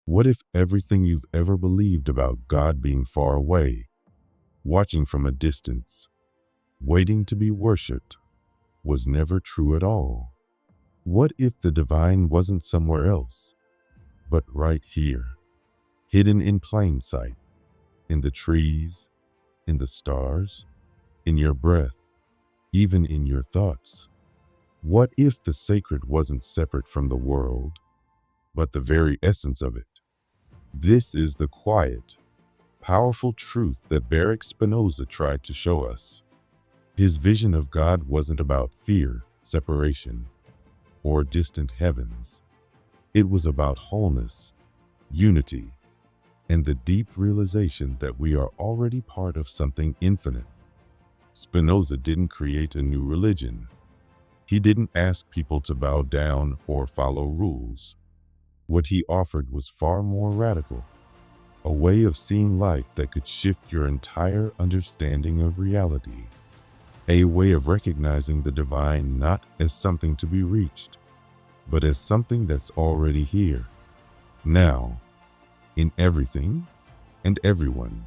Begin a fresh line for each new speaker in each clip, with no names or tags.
What if everything you've ever believed about God being far away, watching from a distance, waiting to be worshipped, was never true at all? What if the divine wasn't somewhere else, but right here, hidden in plain sight, in the trees, in the stars, in your breath, even in your thoughts? What if the sacred wasn't separate from the world, but the very essence of it? This is the quiet, powerful truth that Spinoza tried to show us. His vision of God wasn't about fear, separation, or distant heavens. It was about wholeness, unity, and the deep realization that we are already part of something infinite. Spinoza didn't create a new religion. He didn't ask people to bow down or follow rules. What he offered was far more radical, a way of seeing life that could shift your entire understanding of reality, a way of recognizing the divine not as something to be reached, but as something that's already here, now, in everything and everyone.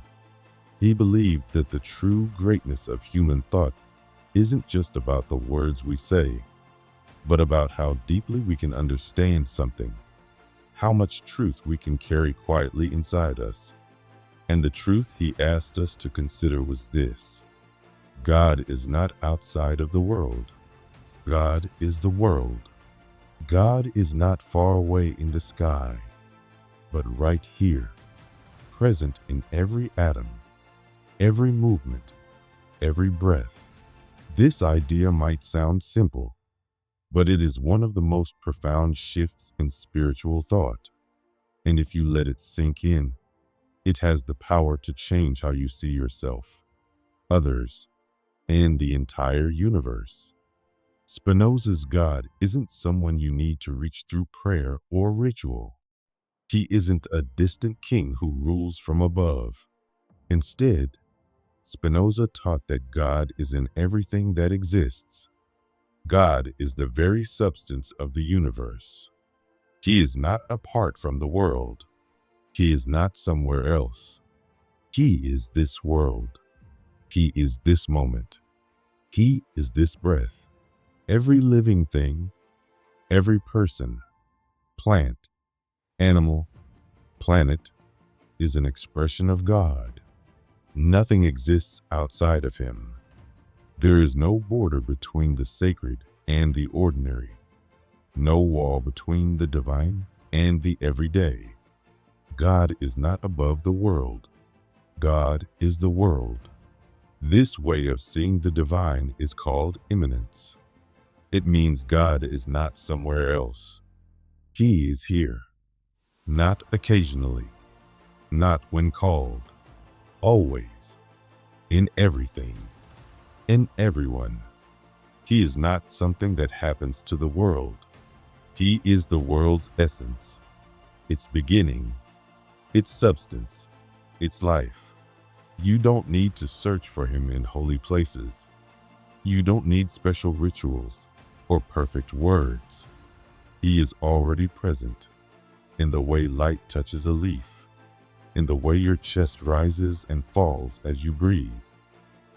He believed that the true greatness of human thought isn't just about the words we say, but about how deeply we can understand something, how much truth we can carry quietly inside us. And the truth he asked us to consider was this: God is not outside of the world. God is the world. God is not far away in the sky, but right here, present in every atom, every movement, every breath. This idea might sound simple, but it is one of the most profound shifts in spiritual thought. And if you let it sink in, it has the power to change how you see yourself, others, and the entire universe. Spinoza's God isn't someone you need to reach through prayer or ritual. He isn't a distant king who rules from above. Instead, Spinoza taught that God is in everything that exists. God is the very substance of the universe. He is not apart from the world. He is not somewhere else. He is this world. He is this moment. He is this breath. Every living thing, every person, plant, animal, planet, is an expression of God. Nothing exists outside of him. There is no border between the sacred and the ordinary, no wall between the divine and the everyday. God is not above the world. God is the world. This way of seeing the divine is called immanence. It means God is not somewhere else. He is here, not occasionally, not when called, always, in everything, in everyone. He is not something that happens to the world. He is the world's essence, its beginning, its substance, its life. You don't need to search for him in holy places. You don't need special rituals or perfect words. He is already present in the way light touches a leaf, in the way your chest rises and falls as you breathe,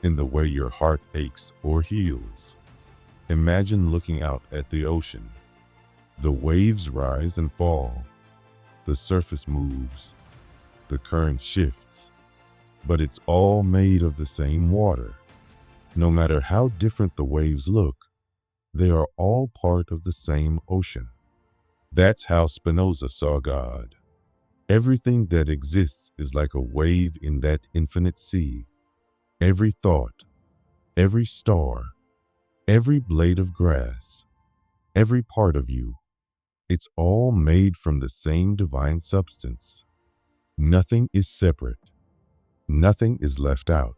in the way your heart aches or heals. Imagine looking out at the ocean. The waves rise and fall. The surface moves. The current shifts. But it's all made of the same water. No matter how different the waves look, they are all part of the same ocean. That's how Spinoza saw God. Everything that exists is like a wave in that infinite sea. Every thought, every star, every blade of grass, every part of you, it's all made from the same divine substance. Nothing is separate. Nothing is left out.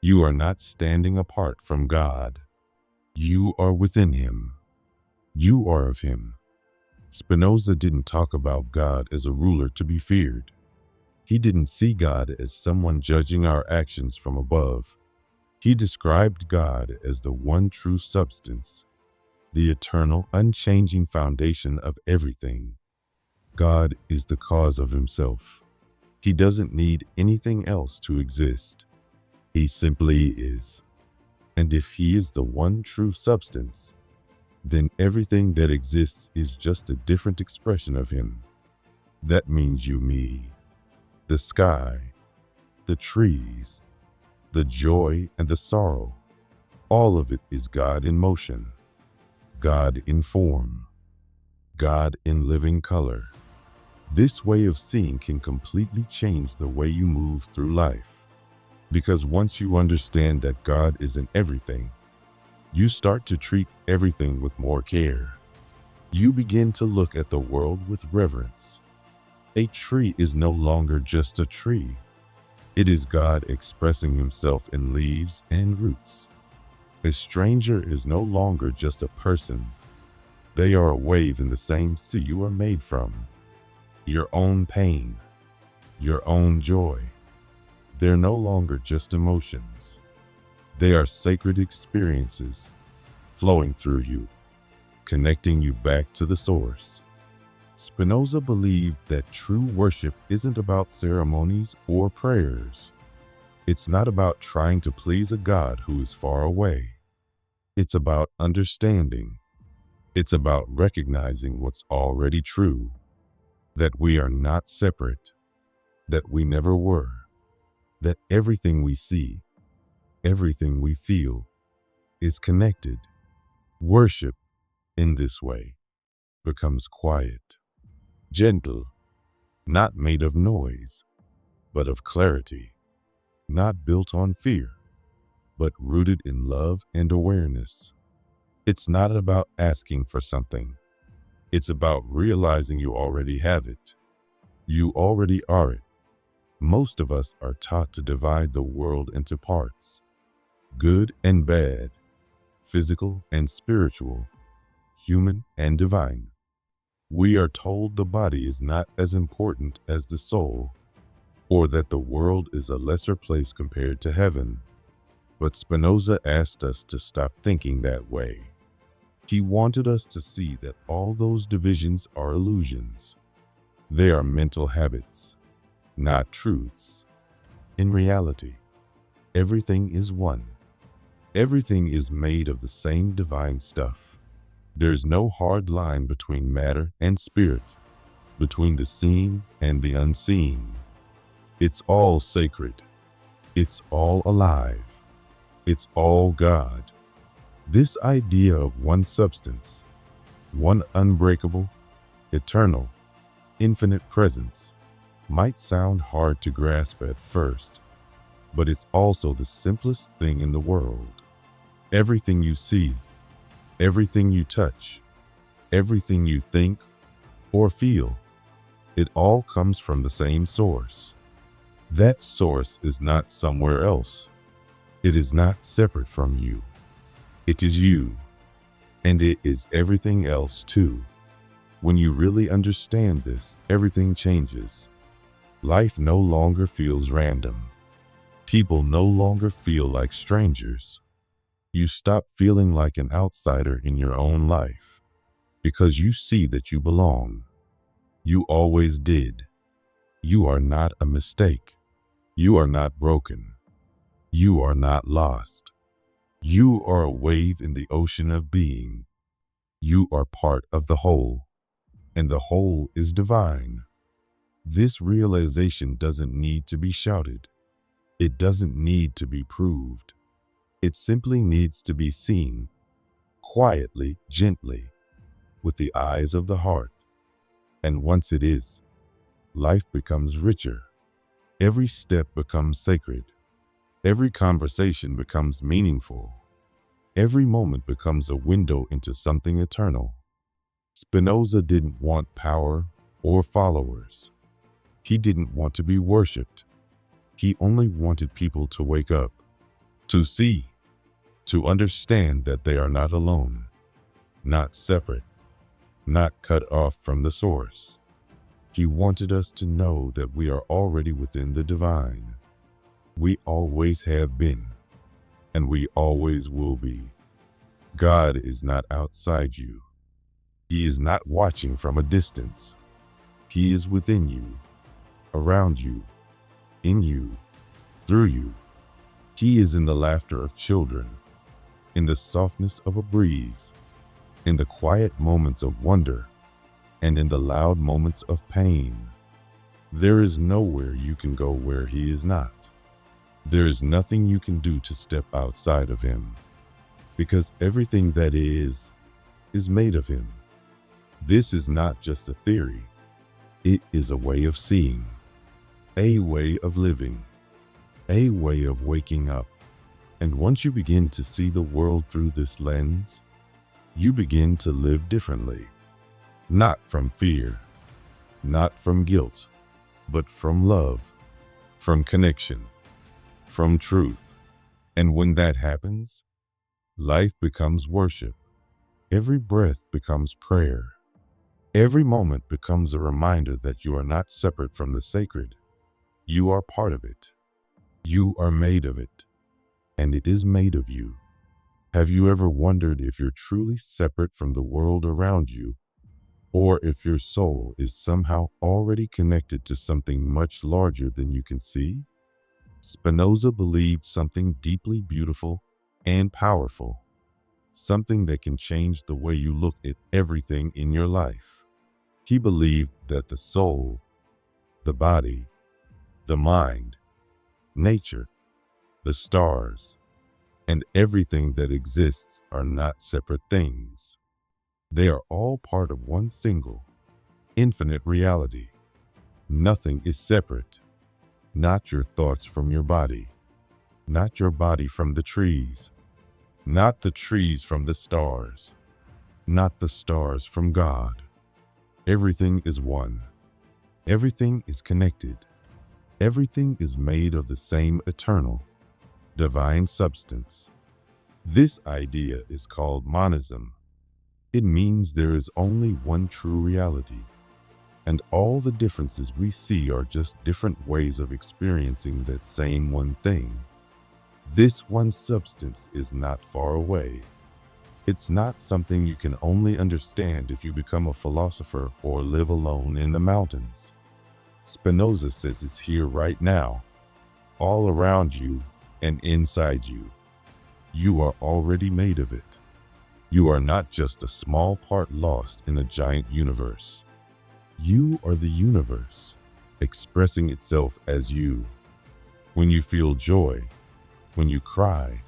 You are not standing apart from God. You are within him. You are of him. Spinoza didn't talk about God as a ruler to be feared. He didn't see God as someone judging our actions from above. He described God as the one true substance, the eternal, unchanging foundation of everything. God is the cause of himself. He doesn't need anything else to exist. He simply is. And if he is the one true substance, then everything that exists is just a different expression of him. That means you, me, the sky, the trees, the joy and the sorrow. All of it is God in motion, God in form, God in living color. This way of seeing can completely change the way you move through life. Because once you understand that God is in everything, you start to treat everything with more care. You begin to look at the world with reverence. A tree is no longer just a tree. It is God expressing himself in leaves and roots. A stranger is no longer just a person. They are a wave in the same sea you are made from. Your own pain, your own joy. They're no longer just emotions. They are sacred experiences flowing through you, connecting you back to the source. Spinoza believed that true worship isn't about ceremonies or prayers. It's not about trying to please a God who is far away. It's about understanding. It's about recognizing what's already true, that we are not separate, that we never were, that everything we see, everything we feel, is connected. Worship, in this way, becomes quiet, gentle, not made of noise, but of clarity, not built on fear, but rooted in love and awareness. It's not about asking for something. It's about realizing you already have it. You already are it. Most of us are taught to divide the world into parts, good and bad, physical and spiritual, human and divine. We are told the body is not as important as the soul, or that the world is a lesser place compared to heaven. But Spinoza asked us to stop thinking that way. He wanted us to see that all those divisions are illusions. They are mental habits, not truths. In reality, everything is one. Everything is made of the same divine stuff. There's no hard line between matter and spirit, between the seen and the unseen. It's all sacred. It's all alive. It's all God. This idea of one substance, one unbreakable, eternal, infinite presence, might sound hard to grasp at first, but it's also the simplest thing in the world. Everything you see, everything you touch, everything you think or feel, it all comes from the same source. That source is not somewhere else. It is not separate from you. It is you, and it is everything else too. When you really understand this, everything changes. Life no longer feels random. People no longer feel like strangers. You stop feeling like an outsider in your own life because you see that you belong. You always did. You are not a mistake. You are not broken. You are not lost. You are a wave in the ocean of being. You are part of the whole, and the whole is divine. This realization doesn't need to be shouted. It doesn't need to be proved. It simply needs to be seen, quietly, gently, with the eyes of the heart. And once it is, life becomes richer. Every step becomes sacred. Every conversation becomes meaningful. Every moment becomes a window into something eternal. Spinoza didn't want power or followers. He didn't want to be worshipped. He only wanted people to wake up, to see, to understand that they are not alone, not separate, not cut off from the source. He wanted us to know that we are already within the divine. We always have been, and we always will be. God is not outside you. He is not watching from a distance. He is within you, around you, in you, through you. He is in the laughter of children, in the softness of a breeze, in the quiet moments of wonder, and in the loud moments of pain. There is nowhere you can go where he is not. There is nothing you can do to step outside of him, because everything that is made of him. This is not just a theory. It is a way of seeing, a way of living, a way of waking up. And once you begin to see the world through this lens, you begin to live differently. Not from fear, not from guilt, but from love, from connection, from truth. And when that happens, life becomes worship. Every breath becomes prayer. Every moment becomes a reminder that you are not separate from the sacred. You are part of it. You are made of it, and it is made of you. Have you ever wondered if you're truly separate from the world around you, or if your soul is somehow already connected to something much larger than you can see? Spinoza believed something deeply beautiful and powerful, something that can change the way you look at everything in your life. He believed that the soul, the body, the mind, nature, the stars, and everything that exists are not separate things. They are all part of one single, infinite reality. Nothing is separate. Not your thoughts from your body, not your body from the trees, not the trees from the stars, not the stars from God. Everything is one. Everything is connected. Everything is made of the same eternal, divine substance. This idea is called monism. It means there is only one true reality, and all the differences we see are just different ways of experiencing that same one thing. This one substance is not far away. It's not something you can only understand if you become a philosopher or live alone in the mountains. Spinoza says it's here right now, all around you and inside you. You are already made of it. You are not just a small part lost in a giant universe. You are the universe, expressing itself as you. When you feel joy, when you cry,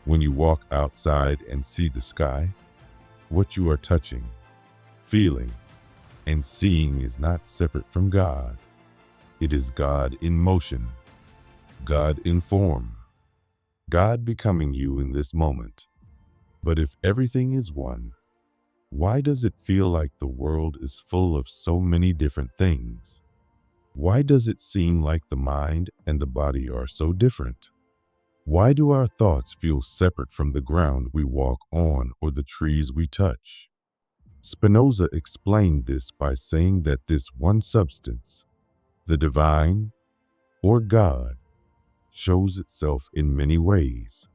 when you walk outside and see the sky, what you are touching, feeling, and seeing is not separate from God. It is God in motion, God in form, God becoming you in this moment. But if everything is one, why does it feel like the world is full of so many different things? Why does it seem like the mind and the body are so different? Why do our thoughts feel separate from the ground we walk on or the trees we touch? Spinoza explained this by saying that this one substance, the divine or God, shows itself in many ways.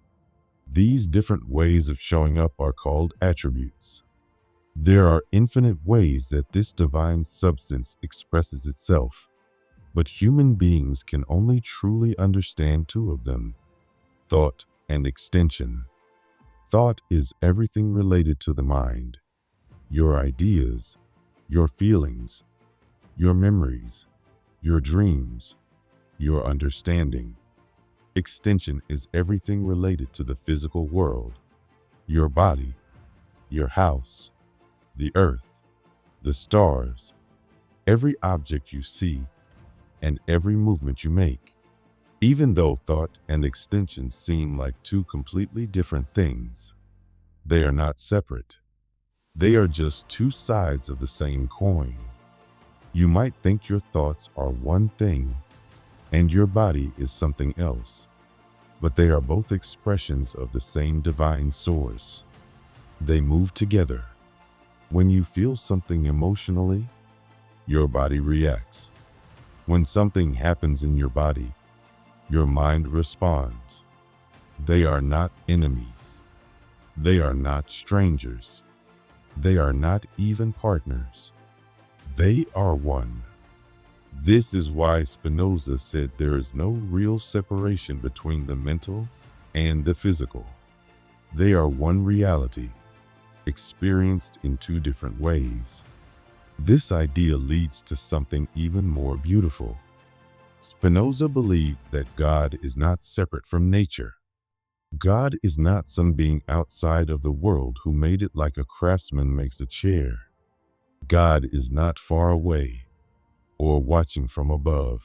These different ways of showing up are called attributes. There are infinite ways that this divine substance expresses itself, but human beings can only truly understand two of them: thought and extension. Thought is everything related to the mind, your ideas, your feelings, your memories, your dreams, your understanding. Extension is everything related to the physical world, your body, your house, the earth, the stars, every object you see, and every movement you make. Even though thought and extension seem like two completely different things, they are not separate. They are just two sides of the same coin. You might think your thoughts are one thing and your body is something else, but they are both expressions of the same divine source. They move together. When you feel something emotionally, your body reacts. When something happens in your body, your mind responds. They are not enemies. They are not strangers. They are not even partners. They are one. This is why Spinoza said there is no real separation between the mental and the physical. They are one reality, experienced in two different ways. This idea leads to something even more beautiful. Spinoza believed that God is not separate from nature. God is not some being outside of the world who made it like a craftsman makes a chair. God is not far away or watching from above.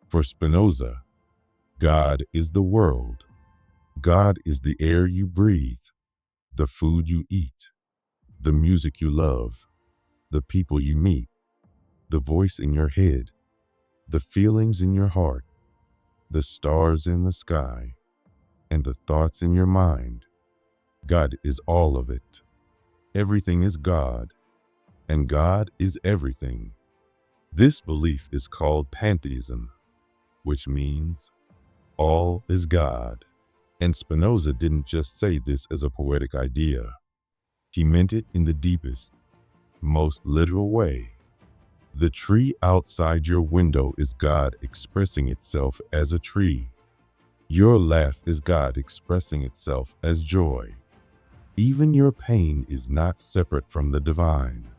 For Spinoza, God is the world. God is the air you breathe, the food you eat, the music you love, the people you meet, the voice in your head, the feelings in your heart, the stars in the sky, and the thoughts in your mind. God is all of it. Everything is God, and God is everything. This belief is called pantheism, which means all is God. And Spinoza didn't just say this as a poetic idea. He meant it in the deepest, most literal way. The tree outside your window is God expressing itself as a tree. Your laugh is God expressing itself as joy. Even your pain is not separate from the divine.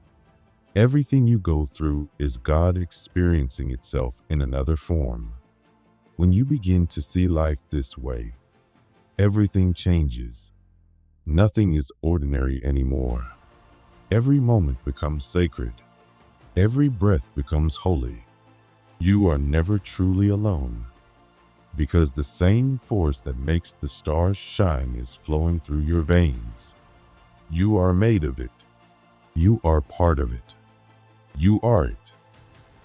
Everything you go through is God experiencing itself in another form. When you begin to see life this way, everything changes. Nothing is ordinary anymore. Every moment becomes sacred. Every breath becomes holy. You are never truly alone, because the same force that makes the stars shine is flowing through your veins. You are made of it. You are part of it. You are it.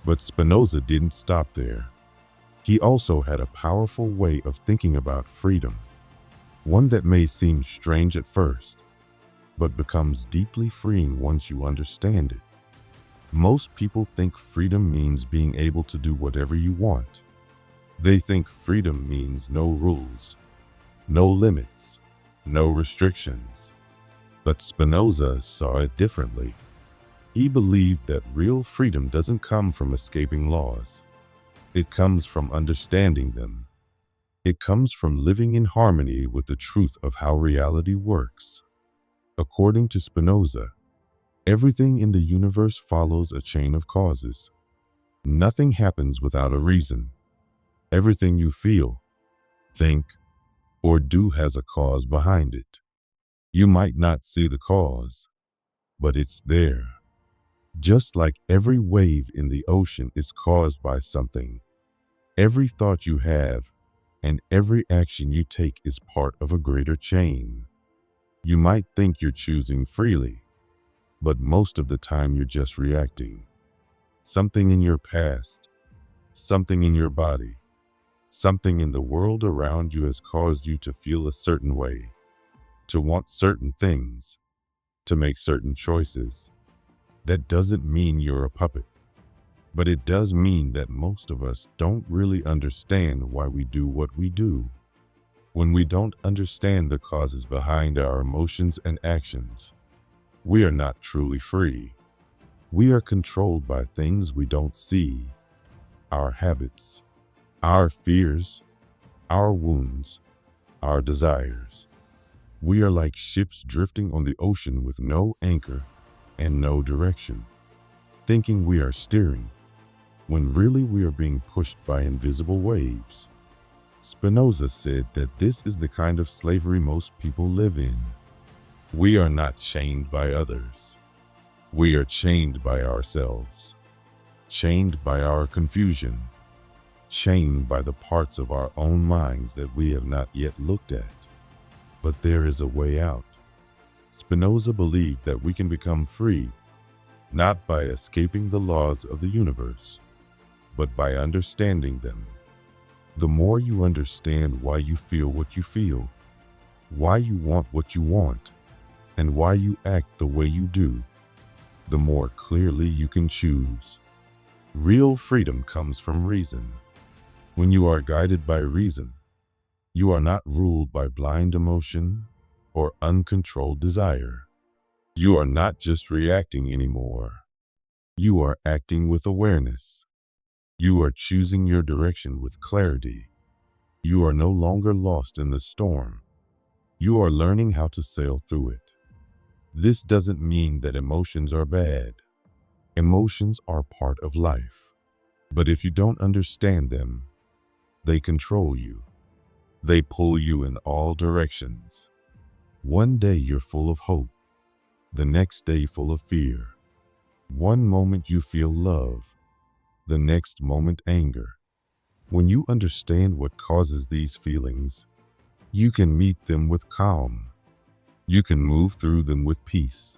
But Spinoza didn't stop there. He also had a powerful way of thinking about freedom, one that may seem strange at first, but becomes deeply freeing once you understand it. Most people think freedom means being able to do whatever you want. They think freedom means no rules, no limits, no restrictions. But Spinoza saw it differently. He believed that real freedom doesn't come from escaping laws. It comes from understanding them. It comes from living in harmony with the truth of how reality works. According to Spinoza, everything in the universe follows a chain of causes. Nothing happens without a reason. Everything you feel, think, or do has a cause behind it. You might not see the cause, but it's there. Just like every wave in the ocean is caused by something, every thought you have and every action you take is part of a greater chain. You might think you're choosing freely, but most of the time you're just reacting. Something in your past, something in your body, something in the world around you has caused you to feel a certain way, to want certain things, to make certain choices. That doesn't mean you're a puppet, but it does mean that most of us don't really understand why we do what we do. When we don't understand the causes behind our emotions and actions, we are not truly free. We are controlled by things we don't see, our habits, our fears, our wounds, our desires. We are like ships drifting on the ocean with no anchor and no direction, thinking we are steering, when really we are being pushed by invisible waves. Spinoza said that this is the kind of slavery most people live in. We are not chained by others. We are chained by ourselves, chained by our confusion, chained by the parts of our own minds that we have not yet looked at. But there is a way out. Spinoza believed that we can become free, not by escaping the laws of the universe, but by understanding them. The more you understand why you feel what you feel, why you want what you want, and why you act the way you do, the more clearly you can choose. Real freedom comes from reason. When you are guided by reason, you are not ruled by blind emotion or uncontrolled desire. You are not just reacting anymore. You are acting with awareness. You are choosing your direction with clarity. You are no longer lost in the storm. You are learning how to sail through it. This doesn't mean that emotions are bad. Emotions are part of life. But if you don't understand them, they control you. They pull you in all directions. One day you're full of hope. The next day full of fear. One moment you feel love. The next moment anger. When you understand what causes these feelings, you can meet them with calm. You can move through them with peace.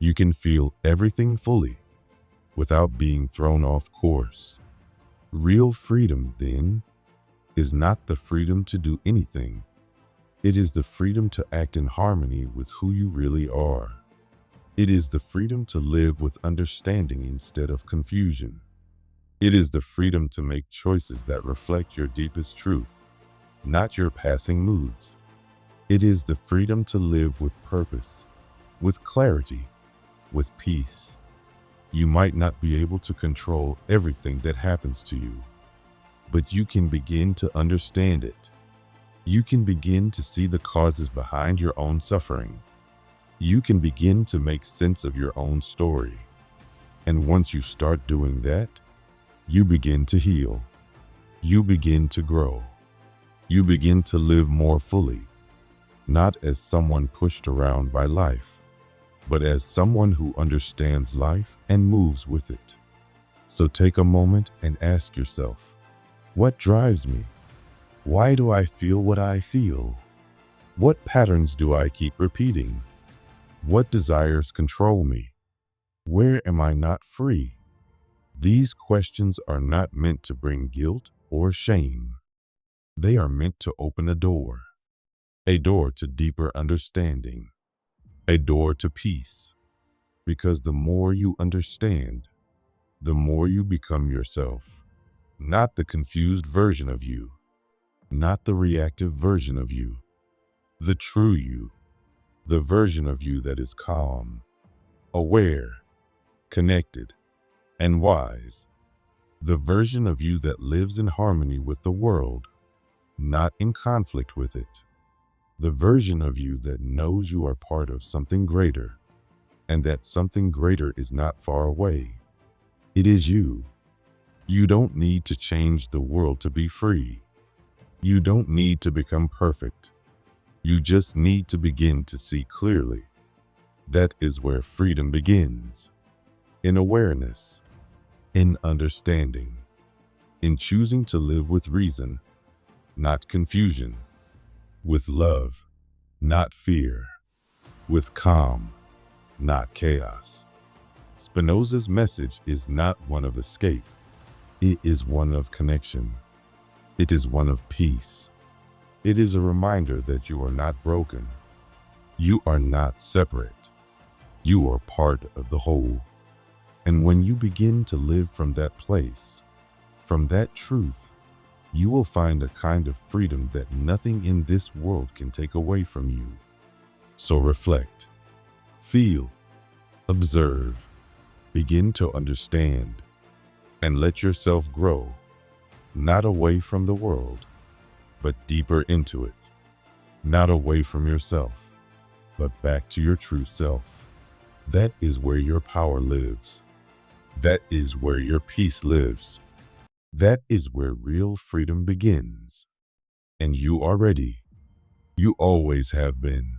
You can feel everything fully without being thrown off course. Real freedom, then, is not the freedom to do anything. It is the freedom to act in harmony with who you really are. It is the freedom to live with understanding instead of confusion. It is the freedom to make choices that reflect your deepest truth, not your passing moods. It is the freedom to live with purpose, with clarity, with peace. You might not be able to control everything that happens to you, but you can begin to understand it. You can begin to see the causes behind your own suffering. You can begin to make sense of your own story. And once you start doing that, you begin to heal. You begin to grow. You begin to live more fully, not as someone pushed around by life, but as someone who understands life and moves with it. So take a moment and ask yourself, what drives me? Why do I feel what I feel? What patterns do I keep repeating? What desires control me? Where am I not free? These questions are not meant to bring guilt or shame. They are meant to open a door to deeper understanding, a door to peace. Because the more you understand, the more you become yourself, not the confused version of you, not the reactive version of you, the true you, the version of you that is calm, aware, connected, and wise, the version of you that lives in harmony with the world, not in conflict with it, the version of you that knows you are part of something greater, and that something greater is not far away. It is you. You don't need to change the world to be free. You don't need to become perfect. You just need to begin to see clearly. That is where freedom begins. In awareness, in understanding, in choosing to live with reason, not confusion, with love, not fear, with calm, not chaos. Spinoza's message is not one of escape. It is one of connection. It is one of peace. It is a reminder that you are not broken. You are not separate. You are part of the whole. And when you begin to live from that place, from that truth, you will find a kind of freedom that nothing in this world can take away from you. So reflect, feel, observe, begin to understand, and let yourself grow, not away from the world, but deeper into it, not away from yourself, but back to your true self. That is where your power lives. That is where your peace lives. That is where real freedom begins. And you are ready. You always have been.